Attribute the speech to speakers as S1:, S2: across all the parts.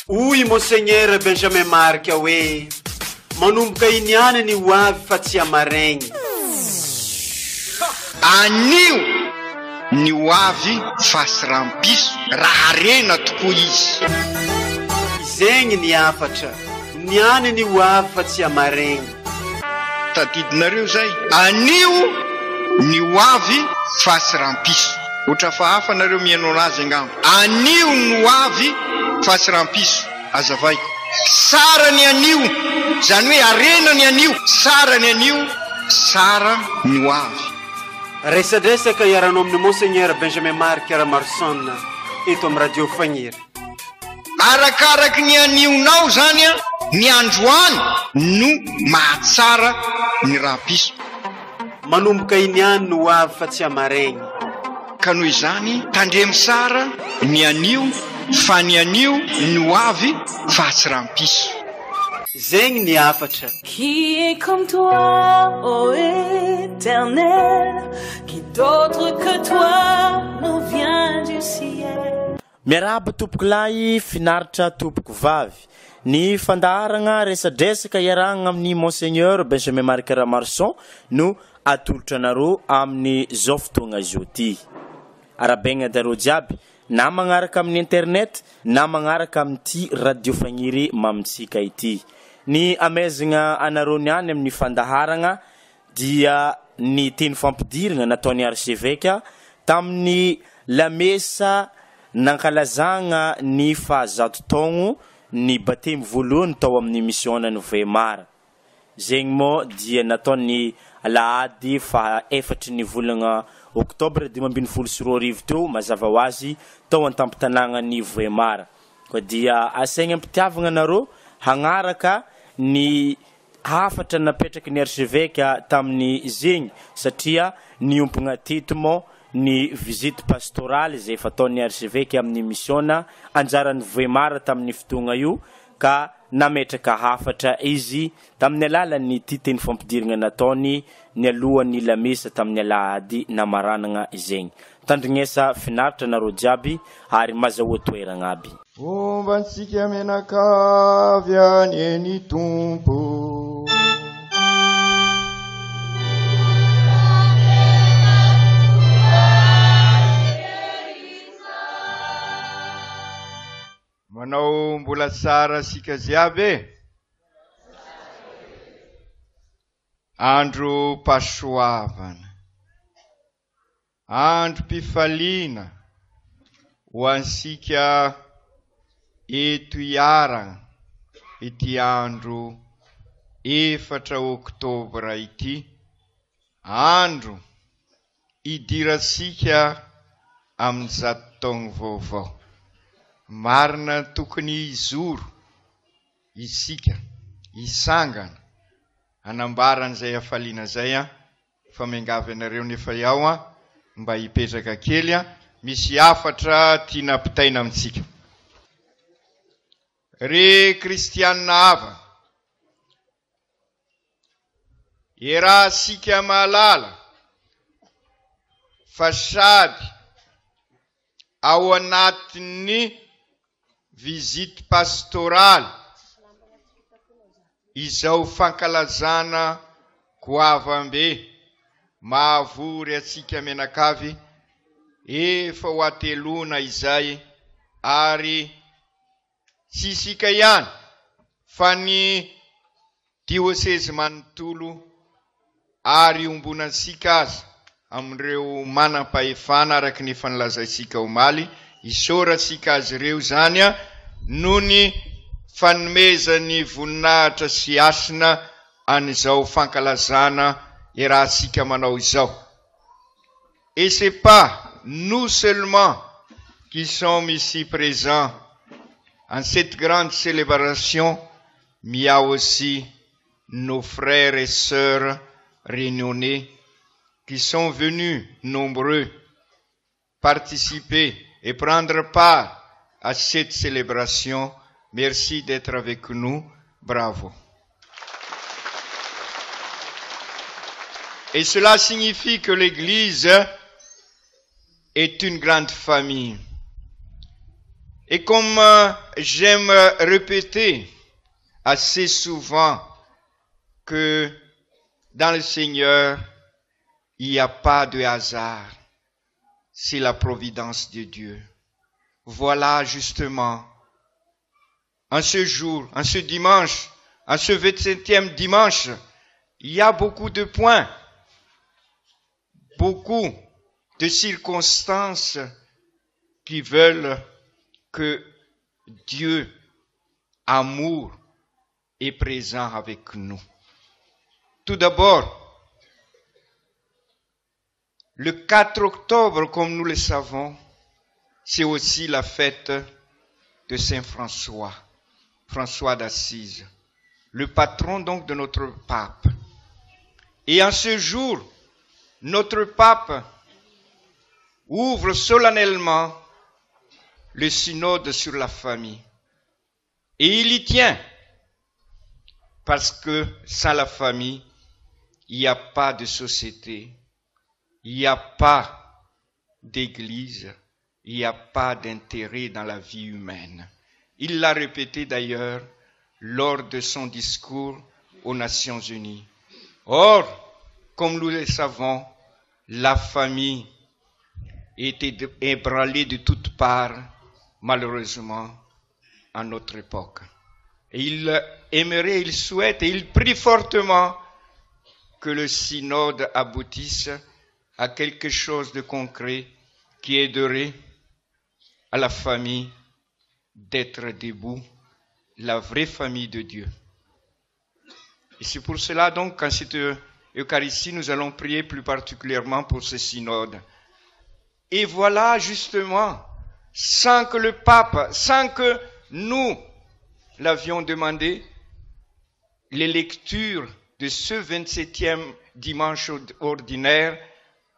S1: Oui, Monseigneur Benjamin Marc, oui. Manomboka iniany ny ho avy fa tsy amaregny.
S2: Anio ny ho avy fa sy rampiso raha rena tokoa izy.
S1: Zegny ny afatra. Niany ny ho avy fa tsy amaregny.
S2: Tadidinareo zay. Anio ny ho avy fa sy rampiso. Otra fa hafa nareo mihaino anazy angamba. Anio ny ho avy fa sy rampiso. Azavay. Sara ny anio. Zany hoe arena ny anio. Sara ny anio. Sara ny ho avy.
S1: Resadresaka iaranao amin'ny Monseigneur Benjamin Marc Ramarson eto amin'ny radio Fagniry.
S2: Arakaraky ny anionao zany a, ny androany no mahatsara ny rampiso.
S1: Manomboka iniany no ho avy fa tsy amaregny.
S2: Ka noho izany tandremy sara ny anio fa ny anio no avy fa tsy rampiso.
S1: Zegny ny afatra.
S3: Qui est comme toi, ô Éternel, qui d'autre que toi nous vient du ciel.
S4: Miaraba tompoko lahy finaritra tompoko vavy. Ny fandaharagna resadresaka iarahagna amin'ny Monseigneur Benjamin Marc Ramarson no atolotra anareo amin'ny zao fotoagna zao ty. Arabegna dareo jiaby na magnaraka amin'ny internet na magnaraka amin'ity radio Fagniry mamitsika ity. Ny amezagna anareo niany amin'ny fandaharagna dia ny teny fampidirana nataon'ny archevêque tamin'ny lamesa nankalazagna ny fahazato taogno ny batemy voalohany tao amin'ny missionnan'ny Voemara. Zegny moa dia nataon'ny alahady fa efatry ny volagna Oktobra 2024 teo mazava ho azy tao an-tampon-tanàgnan'ny Voemara. Koa dia asaigna ampitiavagna anareo hagnaraka ny hafatra napetraky ny archevêque tamin'ny zegny satria niompagna teto moa ny visite pastorale zay fataon'ny archevêque amin'ny missionna anjaran'ny Voemara tamin'ny fotoagna io ka nametraka hafatra izy tamin'ny alalan'ny ty teny fampidirana nataony ny alohan'ny lamesa tamin'ny alahady namaranagna zegny. Tandrignesa finaritra nareo jiaby ary mazahoa toeragna aby.
S5: Ombantsika menakavy any Tompo. Manao mbola tsara sika ziaby. Andro pasoavana. Andro pifaliana. Ho ansika eto iaragna ity andro 4 Oktobra ity. Andro idiratsika amin'ny 100 taogno vaovao. Marina tokony izoro isika isangana anambaran'izay afaliana zay fa miangavy anareo nefa iaho mba hipetraka kely misy afatra tiana apitaina amintsika. Re kristianina ava era sika malala fa sady ao anatin'ny visite pastorale izao fankalazana goavambe mahavory atsika menakavy efa ho atelona izay ary tsy isika ihany fa ny diocese manontolo ary ombonantsika aza amin'ireo manam-pahefana araky ny fanlazaitsika omaly isoratsika azy ireo zany noho ny fanomezany voninahitra sy asina an'izao fankalazana erahantsika manao izao. Et c'est pas nous seulement qui sommes ici présents en cette grande célébration, mais il y a aussi nos frères et sœurs réunionnais qui sont venus nombreux participer et prendre part à cette célébration. Merci d'être avec nous. Bravo. Et cela signifie que l'Église est une grande famille.
S2: Et comme j'aime répéter assez souvent que dans le Seigneur, il n'y a pas de hasard, c'est la providence de Dieu. Voilà justement, en ce jour, en ce dimanche, en ce 27e dimanche, il y a beaucoup de points, beaucoup de circonstances qui veulent que Dieu, amour, est présent avec nous. Tout d'abord, le 4 octobre, comme nous le savons, c'est aussi la fête de Saint François, François d'Assise, le patron donc de notre pape. Et en ce jour, notre pape ouvre solennellement le synode sur la famille. Et il y tient, parce que sans la famille, il n'y a pas de société, il n'y a pas d'église, il n'y a pas d'intérêt dans la vie humaine. Il l'a répété d'ailleurs lors de son discours aux Nations Unies. Or, comme nous le savons, la famille était ébranlée de toutes parts, malheureusement, à notre époque. Et il aimerait, il souhaite et il prie fortement que le synode aboutisse à quelque chose de concret qui aiderait à la famille d'être debout, la vraie famille de Dieu. Et c'est pour cela donc qu'en cette Eucharistie, nous allons prier plus particulièrement pour ce synode. Et voilà justement, sans que le pape, sans que nous l'avions demandé, les lectures de ce 27e dimanche ordinaire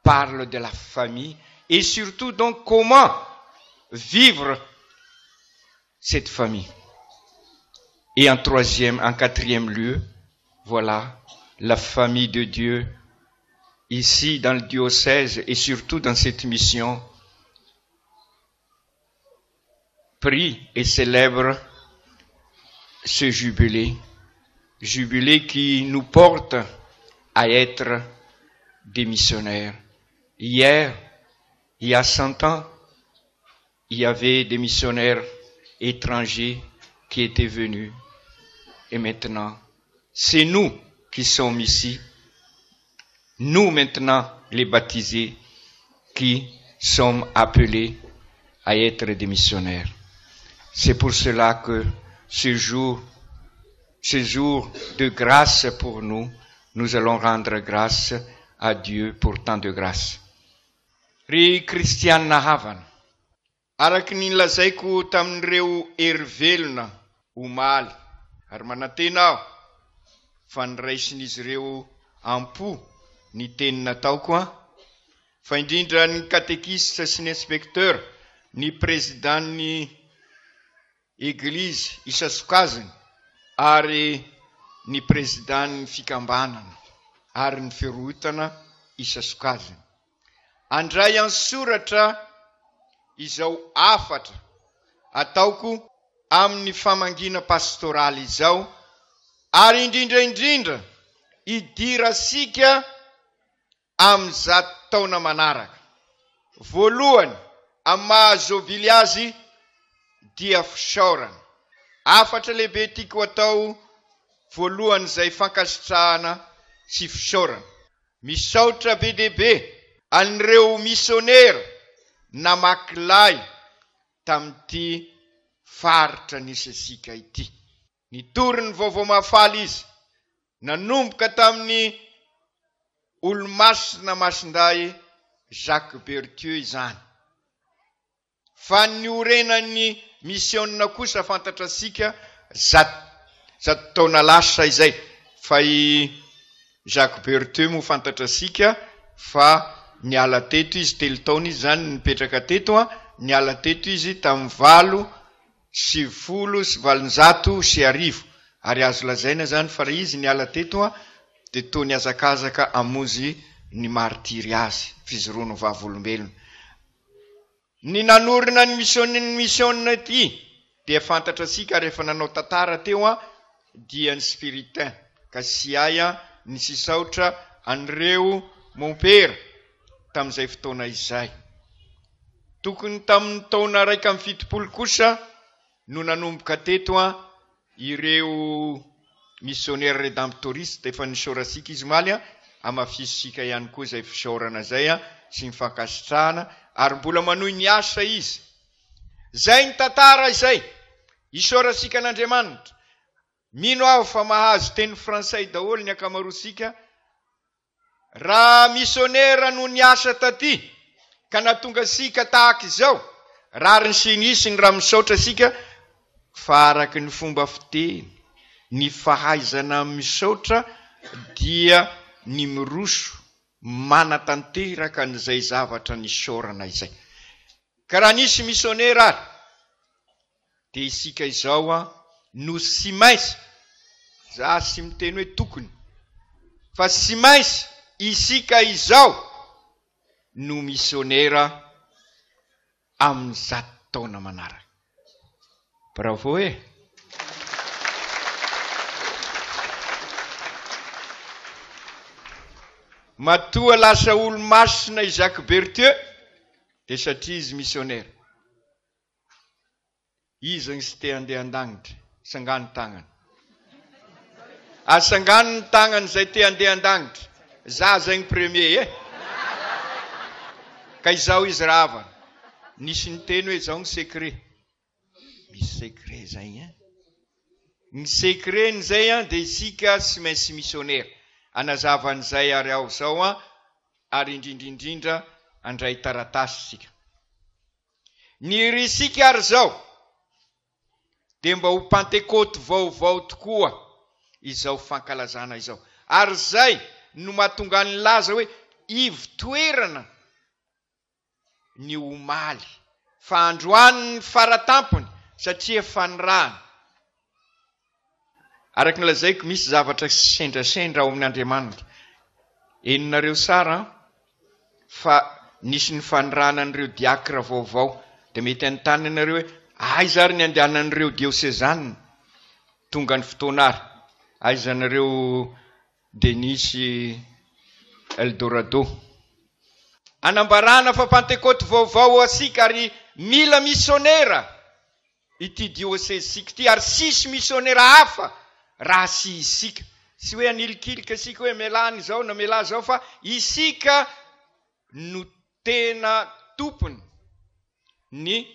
S2: parlent de la famille et surtout donc comment vivre cette famille. Et en quatrième lieu, voilà la famille de Dieu ici dans le diocèse et surtout dans cette mission prie et célèbre ce jubilé qui nous porte à être des missionnaires. Hier, il y a 100 ans, il y avait des missionnaires étrangers qui étaient venus. Et maintenant, c'est nous qui sommes ici, nous maintenant les baptisés, qui sommes appelés à être des missionnaires. C'est pour cela que ce jour de grâce pour nous, nous allons rendre grâce à Dieu pour tant de grâce. Ry Kristianina havana, araky ny lazaiko tamin'ireo hery velona omaly, ary manantena aho fa niraisin'izy ireo ampo ny teny nataoko fa indrindra ny katekista sy ny inspekteur, ny présidentny église isasokazany ary ny présidentny fikambanana ary ny firohitana isasokazany. Andray ansoratra izao afatra ataoko amin'ny famangina pastoraly izao ary indrindra idirasika amin'izao taona manaraka. Voalohany amin'ny mahazovily azy dia fisaorana. Afatra lehibe tiako atao voalohany izay fankasitrahana sy fisaorana. Misaotra be dehibe an'ireo misionera namakilay tamin'ity faritra nisy asika ity. Nitoriny vaovao mafaly izy, nanomboka tamin'ny olo-masina masinday Jacques Berthieu izany. Fa ny orenan'ny misionna kosa fantatra asika zato taona lasa izay. Fa i Jacques Berthieu mo fantatra asika fa niala teto izy, telo taona izy zany nipetraka teto, niala teto izy tamin'ny 8,950 ary azo lazaina zany fa izy niala teto de toa niazakazaka amonjy ny martiry azy, fizoroano vavolombelona. ny nanorina ny missionna ity dia fantatra sika rehefa nanao tantara teo dia ny spiritain ka siay ny sisaotra an'ireo mompera tamin'izay fotoana izay. Tokony tamin'ny taona 170 kosa no nanomboka teto ireo missionnaire redemptoriste efa nisorasika izy maly amafisosika ihany koa zay fisorana zay sy ny fankasitrahana ary mbola manohy ny asa izy. Zay ny tantara izay isorasika an'Andriamanitra. Mino aho fa mahazo teny frantsay daholo ny akamarosika. Raha missionnaire no ny asa taty ka natonga sika tahaka izao, rary ny sinisy ny raha misaotra sika fa araky ny fomba fiteny, ny fahaizana misaotra dia ny miroso manatanteraka n'izay zavatra nisorana izay. Ka raha nisy missionnaire ary dia isika izao no sy maintsy, za sy miteny hoe tokony, fa sy maintsy isika izao no missionnaire amin'ny 100 taona manaraka. Bravo e! Matoa lasa olo-masina i Jacques Berthieu dia satria izy missionnaire. Izy ny sy te handeha an-danitra, sangany tagnany. Sangany ny tagnany zay te handeha an-danitra. Za zay ny premier ka izao izy rava. Nisy ny teny hoe izao ny secret. Misy secret zay Ny secret n'izay dia isika sy maintsy missionnaire. Anazavan'izay ary aho zao ary indrindrindrindra andray taratasy sika. Ny risika ary zao dia mba ho Pentecote vaovao tokoa izao fankalazana izao. Ary zay no mahatonga ny laza hoe ivotoerana ny omaly fa androany faratampony satria fanirahana. Araky nylazaiko misy zavatra sendrasendra ao amin'ny Andriamanitra. Eninareo sara fa nisy ny fanirahana an'ireo diakra vaovao dia mety anontany ianareo hoe aiza ary ny andehanan'ireo diocésanes tonga ny fotoanary, aiza nareo Denis Eldorado. Anambarana fa Pentecote vaovao asika ary mila missionnaire ity diocèse sika ity ary sisy missionnaire hafa raha sy isika. Sy hoe anilikilika sika hoe melany zao na mela zao fa isika no tena tompony ny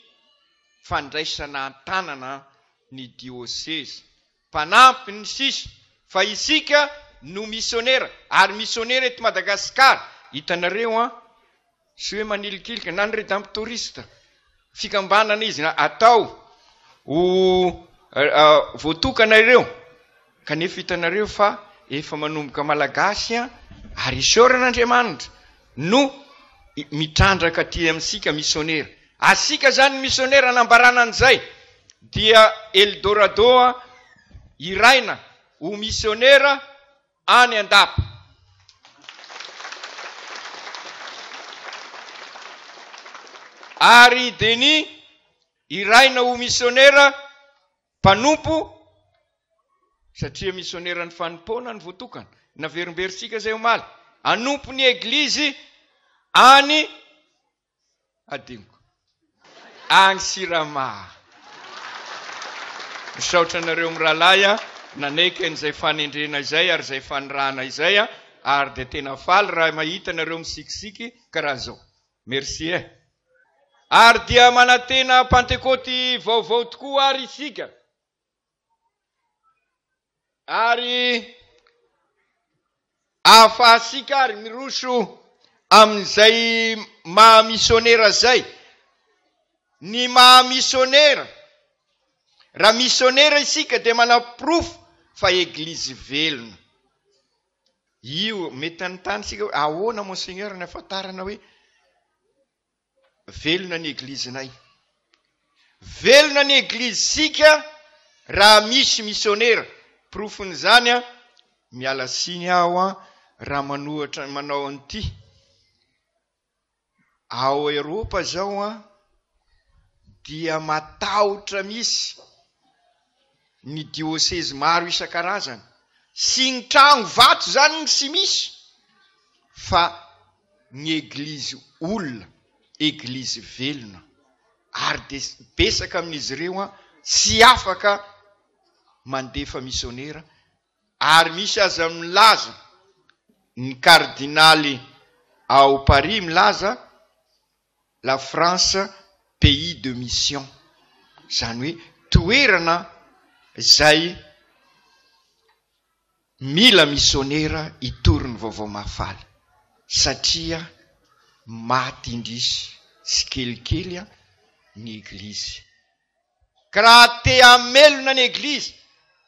S2: fandraisana antanana ny diocèse. Mpanampy ny sisy fa isika no missionnaire ary missionnaire eto Madagasikara. Hitanareo sy hoe manilikilika na ny redemptoriste fikambanana izy atao ho voatokana ireo. Kanefa hitanareo fa efa manomboka malagasy ary isoran'Andriamanitra no mitrandraka aty amintsika missionnaire. Asika zany missionnaire anambarana an'izay dia Eldorado iraina ho missionnaire any Andapa. Ary Denis iraina ho missionnaire mpanompo satria missionnaire ny fanimpona ny voatokana. Naverimberisika zay omaly. Anompo ny eglizy any adiniko. Any Sirama. Misaotra nareo miralaya nanaiky an'izay fanendrena izay ary izay fanirahana izay ary dia tena faly raha mahita nareo misikisiky karaha zao. Merci Ary dia manatena Pentecote vaovao tokoa ary isika. Ary ahafahasika ary miroso amin'izay mahamissionnaire zay. Ny mahamissionnaire, raha missionnaire isika dia manaprofo fa eglizy velona. Io mety anontany sika ahoana monseigneur ny afantarana hoe velona ny eglizinay. Velona ny eglizy sika raha misy missionnaire. Profony zany miala siny aho raha manohatra manao an'ity. Ao Eropa zao dia matahotra misy ny diocese maro isan-karazany sy ny trano vato zany ny sy misy fa ny eglizy olona eglizy velona ary de besaka amin'izy ireo sy afaka mandefa missionnaire ary misy aza milaza ny cardinaly ao Paris milaza la France pays de mission zany hoe toerana zay mila missionnaire itorony vaovao mafaly satria maty indrisy sy kelikely ny eglizy ka raha te hamelona ny eglizy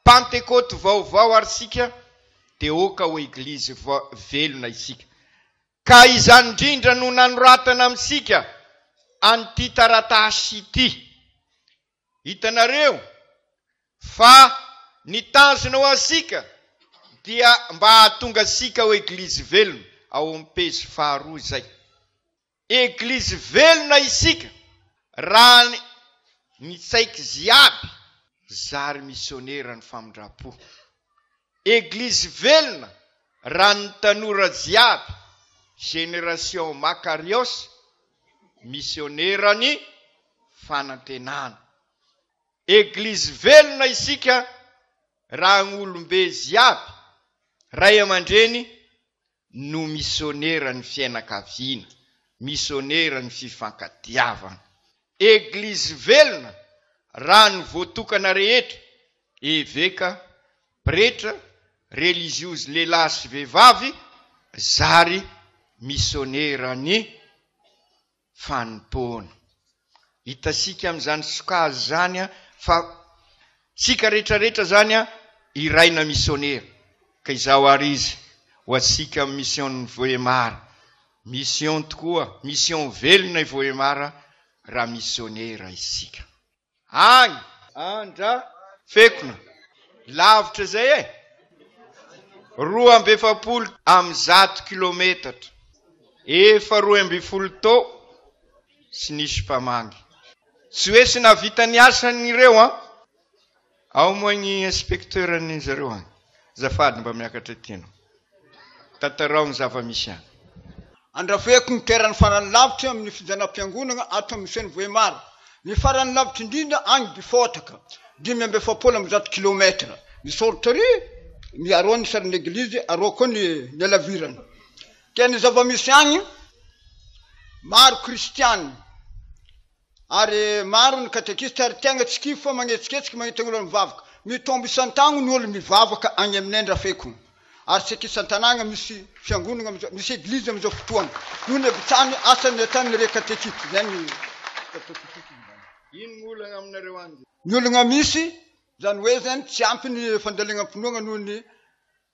S2: Pentecote vaovao ary sika de oka ho eglizy velona isika ka izany indrindra no nanoratana amintsika an'ity taratasy ity hitanareo fa ny tanjona ho asika dia mba hahatonga sika ho eglizy velona ao amin'ny pejy faharoa zay eglizy velona isika raha ny tsaiky ziaby zary missionnaire ny famindrapo eglizy velona raha ny tanora ziaby génération Makarios missionnaire ny fanantenana eglizy velona isika raha ny olombe ziaby ray aman-dreny no missionnaire ny fianakaviana missionnaire ny fifankatiavana eglizy velona raha ny voatokana rehetra eveka pretra religieuse lehilahy sy vehivavy zary missionnaire ny fanompoana hitasika amin'izany sokazy zany fa sika rehetrarehetra zany iraina missionnaire ka izao ary izy ho asika amin'ny mission ny Voemara mission tokoa mission velona i Voemara raha missionnaire isika agny andra fekona lavitra zay 250 amin'ny 100 kilometatra 220 tao sy nisy mpamangy tsy hoe sy navita ny asan'ireo ao moa ny inspecteur ny zareo agny zafady mba miakatra tianao tatarao ny zava-misy agny
S6: andrafeko ny toerany farany lavitra amin'ny fijanam-piangonana ato amin'ny miseny Voemara ny farany lavitra indrindra agny Bifotaka 570 kilometra misoritra ry miaro ny sariny eglizy aro koa ny alavirana ke ny zava-misy agny maro kristiany ary maro ny katekista ary tegna tsikifo fa magnetsiketsika magnety olo mivavaka mitombo isan-tagno ny olo mivavaka agny amin'ny andrafeko ary tsika isan-tanagna misy fiangonana misy eglizy am'izao fotoana noho ny abitsany asany atany re katekista zany
S2: ino olana aminareo any
S6: ny olana misy zany hoe zany tsy ampy ny fandalenam-pinoana noho ny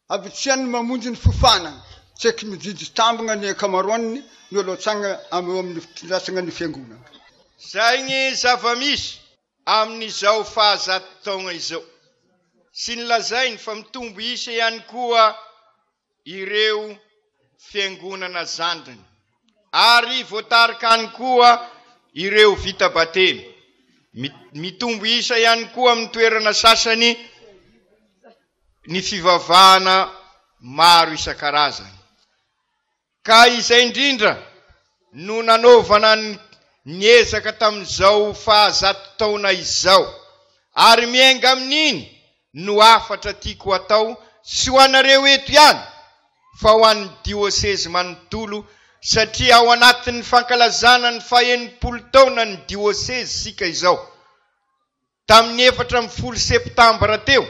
S6: abitsiany mamonjy ny fifanana tseky mijijy tambagna ny akamaroany ny olo atsagna amin'ny fitirasana ny fiangonana
S2: zay ny zava-misy amin'izao fahazato taona izao sy nilazainy fa mitombo isa ihany koa ireo fiangonana zandriny ary voatarika any koa ireo vita batemy mitombo isa ihany koa amin'ny toerana sasany ny fivavahana maro isan-karazany ka izay indrindra no nanaovana ny ezaka tamin'izao fahazato taona izao ary miainga amin'iny no afatra tiako atao sy ho anareo eto ihany fa ho an'ny diocese manontolo satria ao anatin'ny fankalazana ny 40 taona ny diocese sika izao tamin'ny 4 septambra teo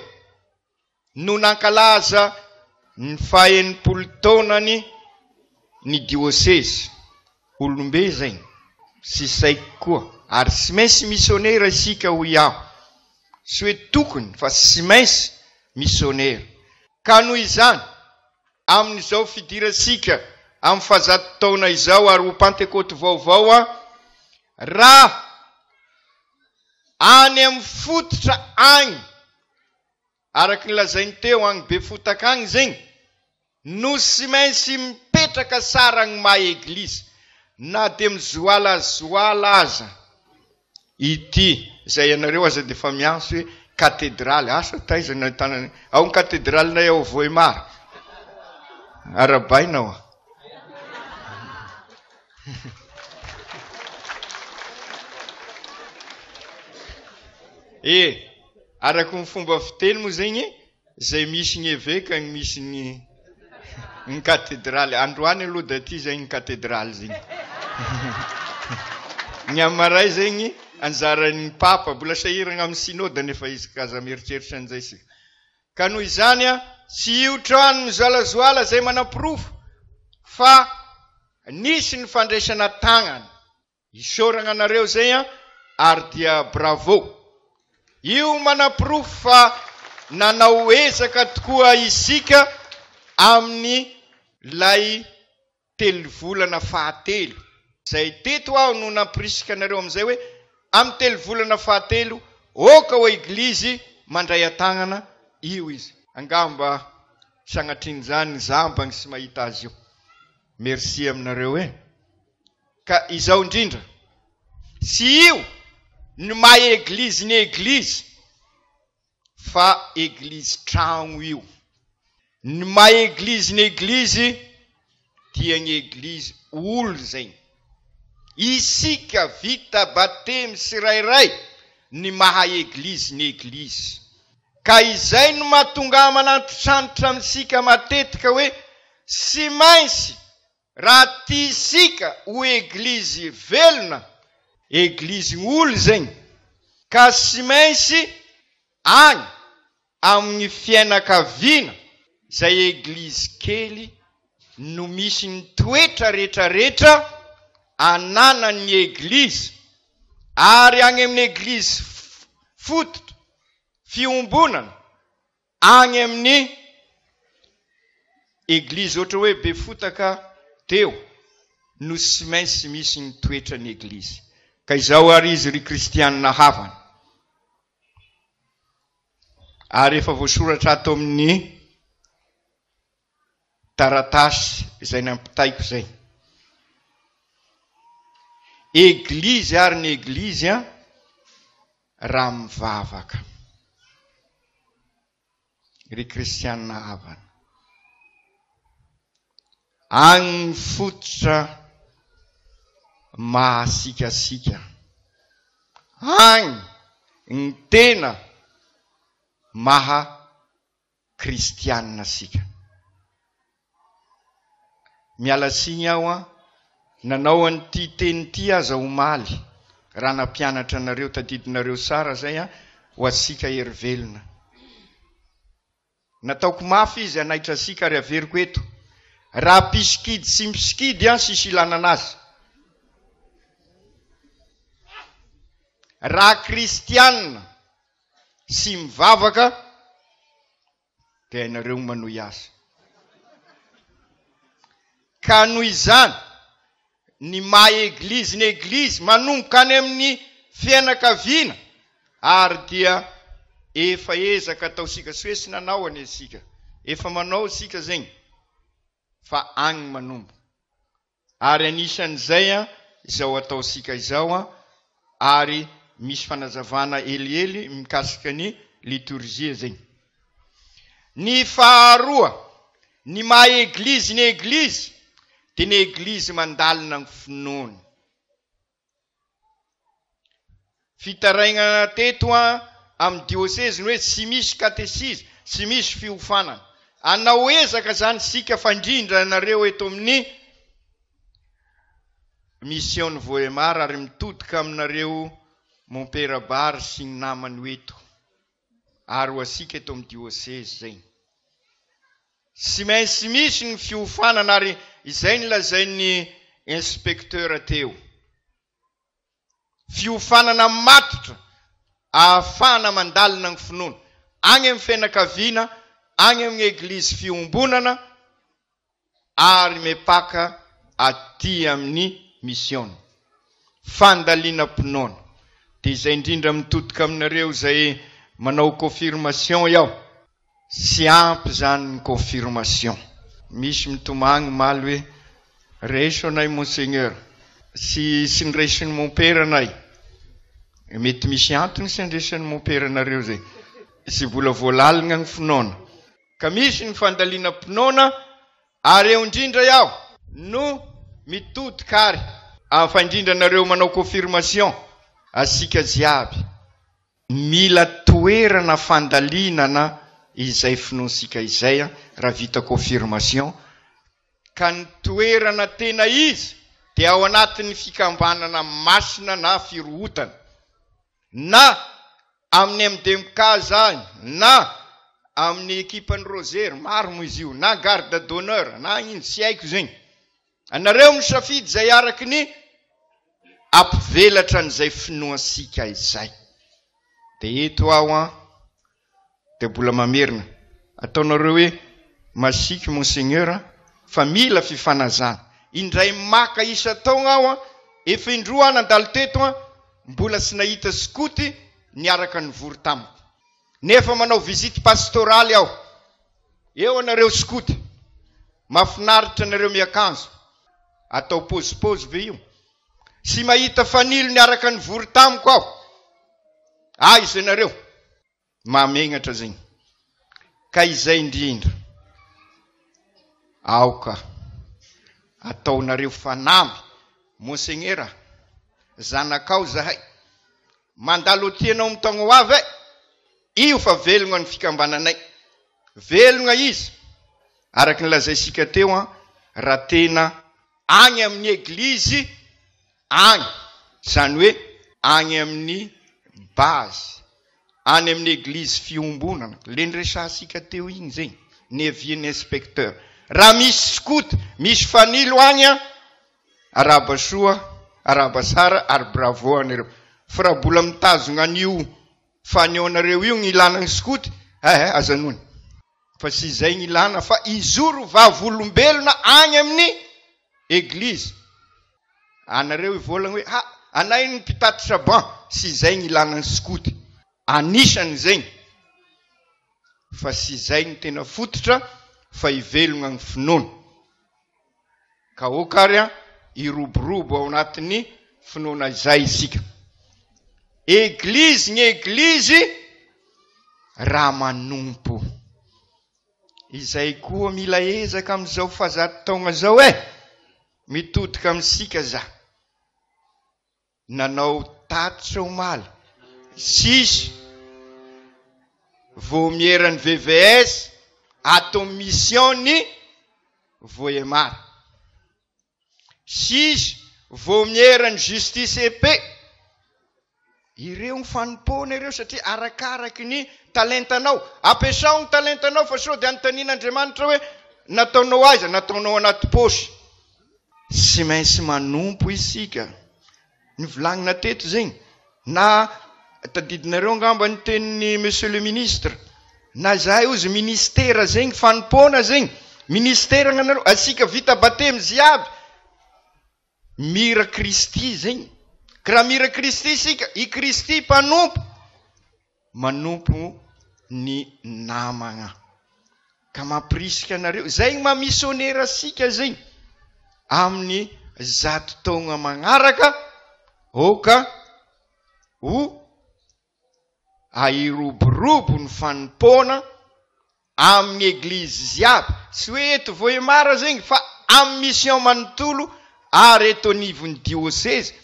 S2: no nankalaza ny 40 taonany ny diocese olombe zay sy saiko koa ary sy mainsy missionnaire isika ho iaho sy hoe tokony fa sy mainsy missionnaire ka noho izany amin'izao fidirasika amin'ny fahazato taona izao ary ho Pentecote vaovao raha any amin'ny fototra agny araky ny lazainy teo agny Befotaka agny zegny no sy mainsy mipetraka sara ny maha eglizy na de mizoalazoala aza ity zay ianareo aza de fa mianso hoe katedraly asa taiza na tanany ao ny katedralinay ao Voemara arabaina ao araka ny fomba fiteny moa zegny zay misy ny évêque ny misy ny katedraly androany aloha da ty zay ny katedraly zegny ny amaray zegny anjaran'ny papa mbola sahiragna amin'ny synode nefa izy kaza mieritreritra an'izay sika ka noho izany tsy io trano mizalazoala zay manapirofo fa nisy ny fandraisana tagnana isoragna anareo zay ary dia bravo io manapirofo fa nanao ezaka tokoa isika amin'ny lay 3 volana fahatelo zay teto aho no nampirisika anareo amin'izay hoe amin'ny 3 volana fahatelo oka ho eglizy mandray atagnana io izy angamba sanatrin'izany zambagny sy mahita azy io merci aminareo ka izao indrindra sy io ny maha eglizy ny eglizy fa eglizy tragno io ny maha eglizy ny eglizy dia ny eglizy olo zegny isika vita batemy sirairay ny maha eglizy ny eglizy ka izay no mahatonga manantitrantitra amintsika matetika hoe sy mainsy raha ty isika ho eglizy velona eglizy olo zegny ka sy mainsy agny amin'ny fiainakaviana zay eglizy kely no misy ny toetra rehetrarehetra ananan'ny eglizy ary agny amin'ny eglizy fototra fiombonana agny amin'ny eglizy ohatra hoe be fotaka teo no sy mainsy misy ny toetra ny eglizy ka izao ary izy ry kristianina havana ary efa voasoratra ato amin'ny taratasy izay nampitaiko zay eglizy ary ny eglizy raha mivavaka ry kristianina havana agny fototra mahasikasika agny ny tena maha kristianina sika miala siny aho nanao an'ity teny ty aza omaly raha nampianatra anareo tadidinareo sara zay ho asika herivelona nataoko mafy izy anaitra asika ary averiko eto raha pisikidy sy misikidy sisy ilana anazy raha kristianina sy mivavaka dia hainareo manohy azy ka noho izany ny maha eglizy ny eglizy manomboka any amin'ny fianakaviana ary dia efa ezaka ataosika sy hoe sy nanao any asika efa manao sika zegny fa agny manombo ary anisan'izay izao ataosika izao ary misy fanazavana eliely mikasika ny liturgia zegny ny faharoa ny maha eglizy ny eglizy dia ny eglizy mandalina ny finoany fitaraigna teto amin'ny diocese hoe tsy misy katesisme tsy misy fiofanana anao ezaka zany sika fandrindra nareo eto amin'ny mission Voemara ary mitodika aminareo Montperabar sy ny namany eto ary ho asika eto amin'ny diocese zay sy mainsy misy ny fiofanana ary izay nylazain'ny inspecteur teo fiofanana matotra ahafahana mandalina ny finoana agny amin'ny fianakaviana agny amin'ny eglizy fiombonana ary mepaka aty amin'ny mission fandalina mpinoana dia izay indrindra mitodika aminareo zay manao confirmation iaho sy ampy zany ny confirmation misy mitomagny maly hoe raiso anay monseigneur sy ny raisony mon père anay mety misy antony sy andresan'ny momperanareo zay sy vola voalalina ny finoana ka misy ny fandaliana mpinoana ary eo indrindra iaho no mitody kary afaindrindra nareo manao confirmation asika jiaby mila toerana fandalinana izay finoansika izay raha vita confirmation ka ny toerana tena izy dia ao anatin'ny fikambanana masina na firohotana na amin'ny MDMK zany na amin'ny ekipany Roser maro moa izy io na garde d'honneur na ino sy haiko zegny anareo misafidy zay araky ny ampivelatra an'izay finoansika izay dia eto aho dia mbola mamerina ataonareo hoe masiky monseigneur fa mila fifanazana indray maka isa taogna aho efa indroa nandalo teto mbola sy nahita skoty niaraka ny vory tamiko nefa manao visite pastoraly aho eo anareo skoty mafinaritra anareo miakanjo atao pôzipôzy ve io sy mahita fanilo niaraka ny vory tamiko aho izy anareo mamenatra zegny ka izay indrindra aoka ataonareo fanamby monseigneur zanakao zahay mandalo tianao mitagno ho avy io fa velogna ny fikambananay velogna izy araky nylazaisika teo raha tena agny amin'ny eglizy agny zany hoe agny amin'ny base any amin'ny eglizy fiombonana le nresasika teo igny zegny nevienne inspecteur raha misy skoty misy fanilo agny araba soa araba sara ary bravo anareo fa raha bola mitazogna an'io faneonareo io gn'ilana ny skoty azanony fa sy izay gn'ilana fa izoro vavolombelona agny amin'ny eglizy anareo ivolagna hoe anay ny mpitatitra ban sy izay gn'ilana ny skoty anisany zegny fa sy izay ny tena fototra fa ivelogna ny finoana ka okary iroborobo ao anatin'ny finoana izay isika eglizy ny eglizy raha manompo izay koa mila ezaka amin'izao fahazato taogna zao mitodika amintsika za nanao tatitra omaly sisy vomierany VVS atao mission ny voemara sisy vomierany justice EP ireo mifanompoana ireo satria arakaraky ny talentanao ampiasao ny talentanao fa sao dia anontanian'Andriamanitra hoe nataonao aiza nataonao anaty posy sy maintsy manompo isika ny volagnina teto zegny na tadidinareo ngamba ny tenin'ny monsieur le ministre na zahay ozy ministera zegny fanompoana zegny ministera gnanareo asika vita batemy ziaby mira Kristy zegny karaha mira Kristy sika i Kristy manompo ny namagna ka mampirisika anareo zay mamissionera sika zegny amin'ny zato taogna magnaraka oka ho airoborobo ny fanompona amin'ny eglizy ziaby sy hoe eto voemara zegny fa amin'ny mission manontolo ary eto anivon'ny diocese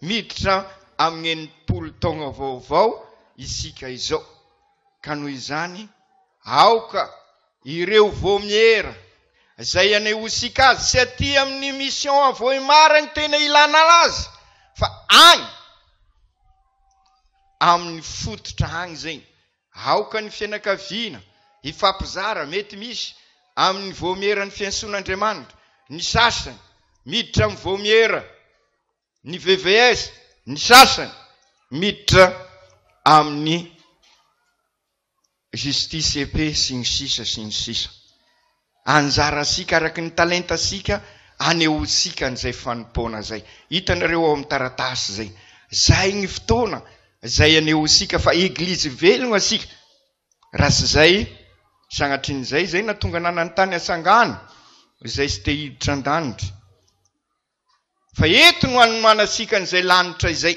S2: miditra amin'ny enimpolo taogna vaovao isika izao ka noho izany aoka ireo vomiera zay anehosika azy sy aty amin'ny mission voemara ny tena ilana azy fa agny amin'ny fototra agny zegny aoka ny fianakaviana ifampizara mety misy amin'ny vomiera ny fiantsoan'Andriamanitra ny sasany miditra amin'ny vomiera ny VVS ny sasany miditra amin'ny justice EP sy ny sisa anjara sika araky ny talenta sika anehosika an'izay fanompona zay hitanareo ao amin'ny taratasy zay zay ny fotoana zay anehosika fa eglizy velogna sika raha sy zay sanatrin'izay zay natonga nanany tany asangana zay sy te hiditra an-danitra fa eto no anomanasika an'izay lanitra izay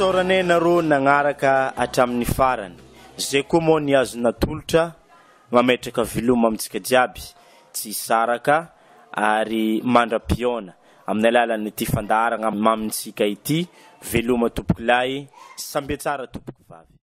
S4: fisaorane nareo nagnaraka hatramin'ny farany. Zay koa moa ny azo natolotra mametraka veloma amintsika jiaby tsy saraka ary mandra-piona amin'ny alalan'ity fandaharagna mamintsika ity veloma tompoky lahy samby tsara tompoky vavy.